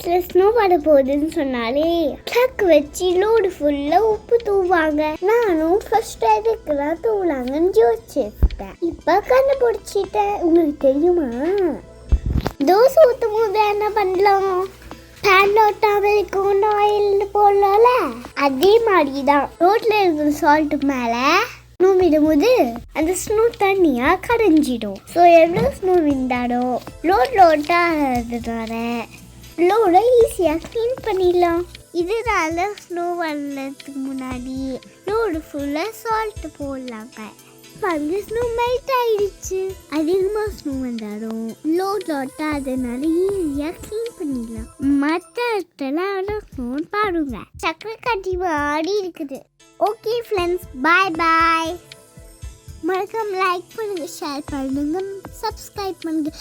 வீட்டில் ஸ்னோ வர போகுதுன்னு சொன்னாலே ட்ரக் வச்சு லோடு ஃபுல்லாக உப்பு தூவாங்க. நானும் ஃபர்ஸ்ட் எதுக்குலாம் தூவலாங்கன்னு யோசிச்சிருக்கேன். இப்போ கண்டுபிடிச்சிட்டேன். உங்களுக்கு தெரியுமா, தோசை ஊற்றும் போது என்ன பண்ணலாம்? பேன்ல ஒட்டாமல் இருக்கும் ஆயில் போடலாம்ல, அதே மாதிரி தான் ரோட்டில் இருக்கிற சால்ட்டு மேலே ஸ்னோ விடும்போது அந்த ஸ்னோ தண்ணியா கரைஞ்சிடும். ஸோ எவ்வளோ ஸ்னோ விண்டாலும் லோட்டாகிறதுனால லோடை ஈஸியாக க்ளீன் பண்ணிடலாம். இதனால ஸ்னோ வர்றதுக்கு முன்னாடி லோடு ஃபுல்லாக சால்ட்டு போடலாங்க. வந்து ஸ்னோ மெல்ட் ஆயிடுச்சு. அதிகமாக ஸ்னோ வந்தாலும் லோட்டாதனால ஈஸியாக க்ளீன் பண்ணிடலாம். மற்ற இடத்துல ஸ்னோ பாருங்க, சக்கரை கட்டி மாடி இருக்குது. ஓகே ஃப்ரெண்ட்ஸ், பாய் பாய். மறக்காம லைக் பண்ணுங்க, ஷேர் பண்ணுங்க, சப்ஸ்கிரைப் பண்ணுங்க.